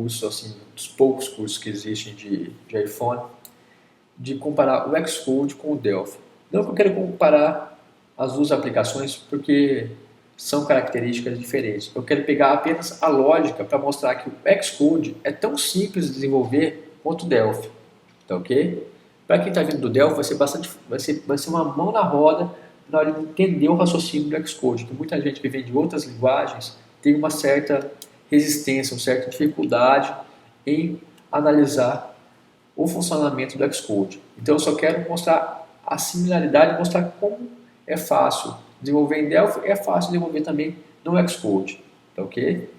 curso, assim, dos poucos cursos que existem de iPhone, de comparar o Xcode com o Delphi. Não que eu quero comparar as duas aplicações porque são características diferentes. Eu quero pegar apenas a lógica para mostrar que o Xcode é tão simples de desenvolver quanto o Delphi. Tá ok? Para quem está vindo do Delphi, vai ser uma mão na roda na hora de entender o raciocínio do Xcode, que muita gente que vem de outras linguagens tem uma certa resistência, uma certa dificuldade em analisar o funcionamento do Xcode. Então eu só quero mostrar a similaridade, mostrar como é fácil desenvolver em Delphi, é fácil desenvolver também no Xcode. Tá ok?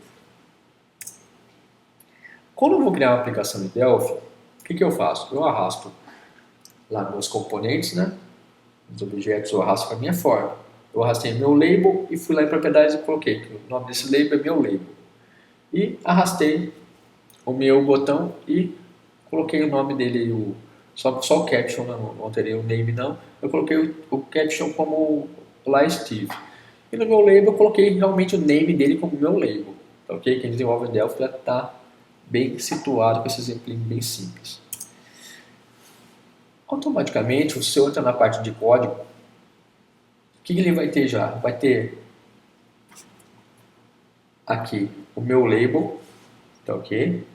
Quando eu vou criar uma aplicação em Delphi, o que eu faço? Eu arrasto lá meus componentes, né? Os objetos eu arrasto para a minha forma. Eu arrastei meu label e fui lá em propriedades e coloquei que o nome desse label é meu label. E arrastei o meu botão e coloquei o nome dele, só o caption, não alterei o name não. Eu coloquei o caption como lá Steve. E no meu label eu coloquei realmente o name dele como meu label. Tá ok? Quem desenvolve em Delphi já está bem situado com esse exemplo bem simples. Automaticamente, o seu entra na parte de código, o que ele vai ter já? Vai ter aqui o meu label, tá ok?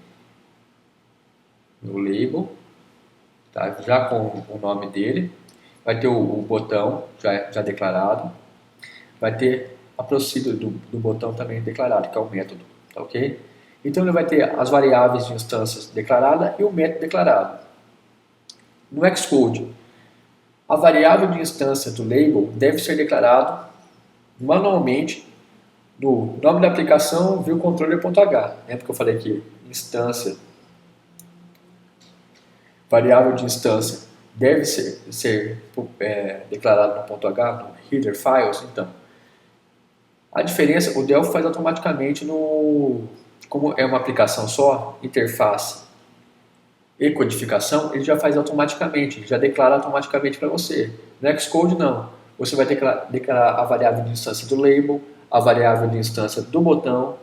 Meu label, tá? Já com o nome dele. Vai ter o botão já declarado. Vai ter a procedure do botão também declarado, que é o método, tá ok? Então ele vai ter as variáveis de instâncias declaradas e o método declarado. No Xcode, a variável de instância do label deve ser declarado manualmente no nome da aplicação viewController.h. Lembra que eu falei aqui? Instância, variável de instância deve ser declarado no .h, no header files. Então, a diferença, o Delphi faz automaticamente como é uma aplicação só, interface e codificação, ele já faz automaticamente, já declara automaticamente para você. No Xcode não. Você vai declarar a variável de instância do label, a variável de instância do botão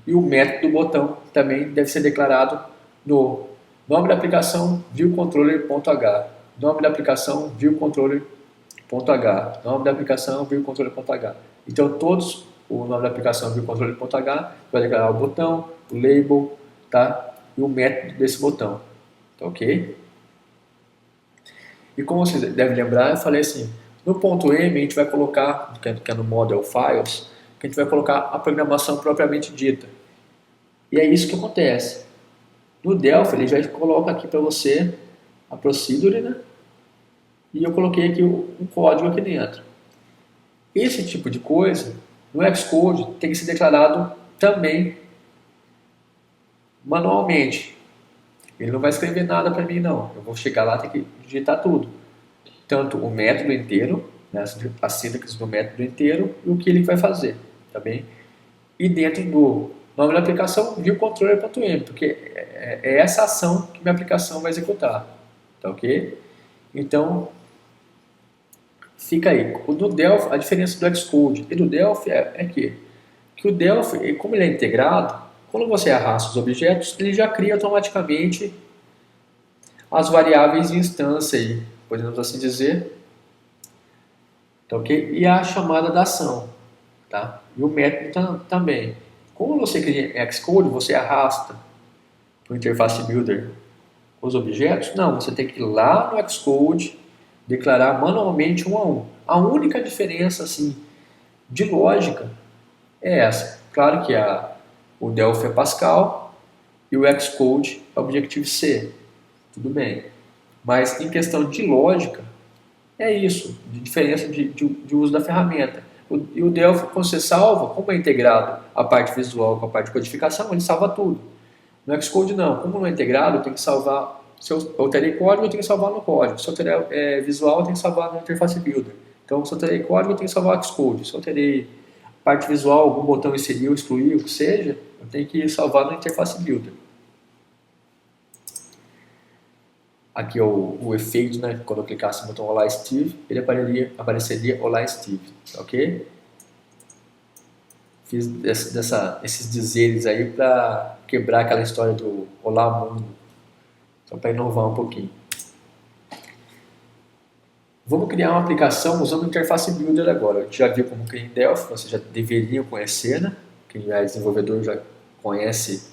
e o método do botão também deve ser declarado no nome da aplicação viewController.h, nome da aplicação viewController.h, nome da aplicação viewController.h. Então todos o nome da aplicação viewController.h vai declarar o botão, o label, tá? E o método desse botão. Ok? E como você deve lembrar, eu falei assim, no ponto M a gente vai colocar, que é no Model Files, que a gente vai colocar a programação propriamente dita. E é isso que acontece. No Delphi ele já coloca aqui para você a procedure, né? E eu coloquei aqui um código aqui dentro. Esse tipo de coisa, no Xcode, tem que ser declarado também manualmente. Ele não vai escrever nada para mim, não. Eu vou chegar lá e ter que digitar tudo. Tanto o método inteiro, né, a sintaxe do método inteiro e o que ele vai fazer. Tá bem? E dentro do nome da aplicação, viewController.m, porque é essa ação que minha aplicação vai executar. Tá ok? Então, fica aí. No Delphi, a diferença do Xcode e do Delphi é que o Delphi, como ele é integrado, quando você arrasta os objetos, ele já cria automaticamente as variáveis de instância, aí, podemos assim dizer, tá ok? E a chamada da ação, tá? E o método também. Como você cria em Xcode, você arrasta para o Interface Builder os objetos? Não, você tem que ir lá no Xcode, declarar manualmente um a um. A única diferença assim, de lógica é essa. Claro que o Delphi é Pascal e o Xcode é Objective-C. Tudo bem. Mas em questão de lógica, é isso, de diferença de uso da ferramenta. E o Delphi, quando você salva, como é integrado a parte visual com a parte de codificação, ele salva tudo. No Xcode não, como não é integrado, eu tenho que salvar, se eu alterei código, eu tenho que salvar no código. Se eu alterei visual, eu tenho que salvar no Interface Builder. Então, se eu alterei código, eu tenho que salvar o Xcode. Se eu alterei parte visual, algum botão inseriu, excluiu, o que seja, eu tenho que salvar no Interface Builder. Aqui é o efeito, né? Quando eu clicasse no botão Olá Steve, ele apareceria Olá Steve, ok? Fiz esses dizeres aí para quebrar aquela história do Olá Mundo, só para inovar um pouquinho. Vamos criar uma aplicação usando o Interface Builder agora. A gente já viu como criar em Delphi, vocês já deveriam conhecer, né? Quem é desenvolvedor já conhece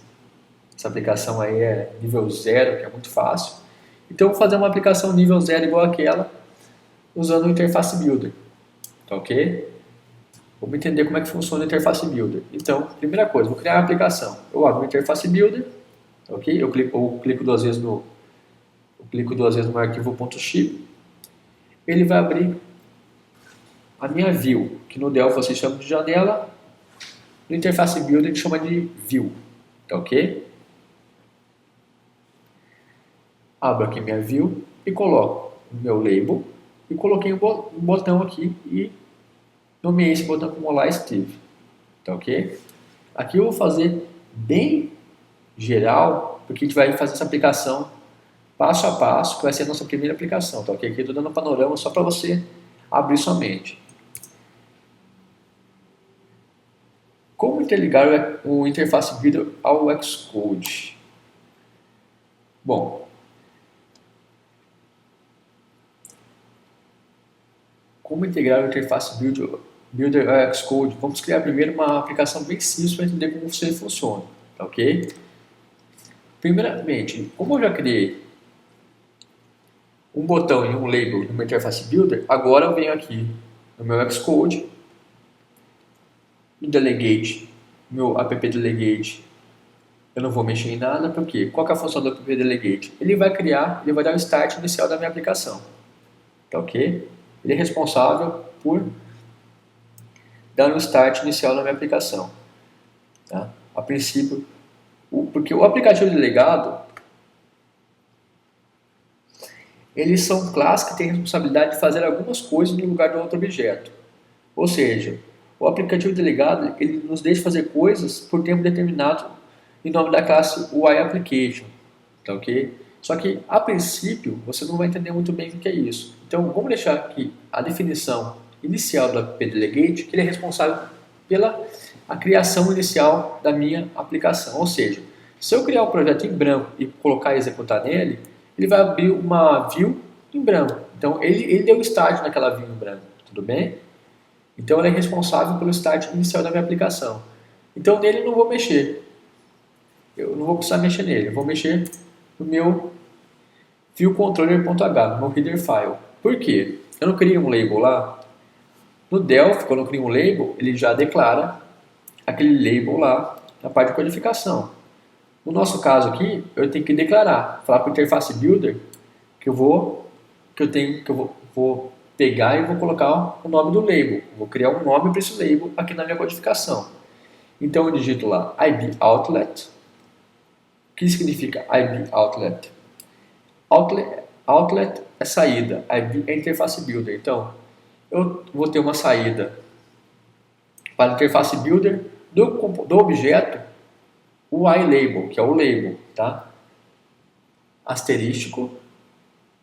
essa aplicação aí, é nível 0, que é muito fácil. Então, eu vou fazer uma aplicação nível 0 igual aquela, usando o Interface Builder. Tá ok? Vamos entender como é que funciona o Interface Builder. Então, primeira coisa, vou criar uma aplicação. Eu abro o Interface Builder, tá ok? Eu clico duas vezes no arquivo .xip. Ele vai abrir a minha view, que no Delphi vocês chamam de janela, no Interface Builder a gente chama de view, tá ok? Abro aqui minha view e coloco o meu label e coloquei um botão aqui e nomeei esse botão como Olá Steve, tá ok? Aqui eu vou fazer bem geral, porque a gente vai fazer essa aplicação passo a passo, que vai ser a nossa primeira aplicação, tá ok? Aqui eu estou dando um panorama só para você abrir sua mente. Como interligar o Interface Builder ao Xcode? Bom, como integrar o Interface Builder ao Xcode? Vamos criar primeiro uma aplicação bem simples para entender como isso funciona, tá ok? Primeiramente, como eu já criei um botão e um label no meu Interface Builder, agora eu venho aqui no meu Xcode, no Delegate, meu app Delegate, eu não vou mexer em nada, porque qual que é a função do app Delegate? Ele vai dar o start inicial da minha aplicação, tá ok? Ele é responsável por dar o start inicial na minha aplicação, tá? A princípio, porque o aplicativo delegado, eles são classes que têm a responsabilidade de fazer algumas coisas no lugar do outro objeto. Ou seja, o aplicativo delegado ele nos deixa fazer coisas por tempo determinado em nome da classe UIApplication, tá ok? Só que, a princípio, você não vai entender muito bem o que é isso. Então, vamos deixar aqui a definição inicial do app delegate, que ele é responsável pela a criação inicial da minha aplicação. Ou seja, se eu criar um projeto em branco e colocar e executar nele, ele vai abrir uma view em branco. Então, ele deu start naquela view em branco, tudo bem? Então, ele é responsável pelo start inicial da minha aplicação. Então, nele eu não vou mexer. Eu não vou precisar mexer nele. Eu vou mexer no meu viewController.h, no meu header file. Por quê? Eu não criei um label lá. No Delphi, quando eu crio um label, ele já declara aquele label lá na parte de codificação. No nosso caso aqui, eu tenho que declarar, falar para o Interface Builder que eu vou pegar e vou colocar o nome do label. Vou criar um nome para esse label aqui na minha codificação. Então eu digito lá IB_outlet. O que significa IB_outlet? Outlet é saída, IB é Interface Builder. Então eu vou ter uma saída para o Interface Builder do objeto o iLabel, que é o label, tá? Asterístico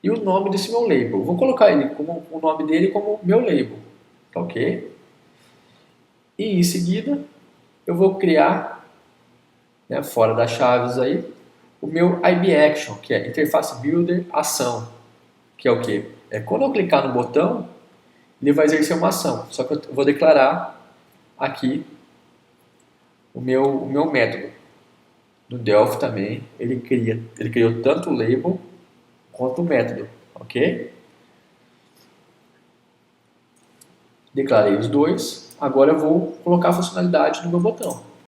e o nome desse meu label. Vou colocar ele como o nome dele como meu label, tá ok? E em seguida eu vou criar, né, fora das chaves aí, o meu IBAction, que é Interface Builder Ação, que é o que? É quando eu clicar no botão, ele vai exercer uma ação. Só que eu vou declarar aqui o meu método. No Delphi também, ele criou tanto o label quanto o método, ok? Declarei os dois, agora eu vou colocar a funcionalidade no meu botão.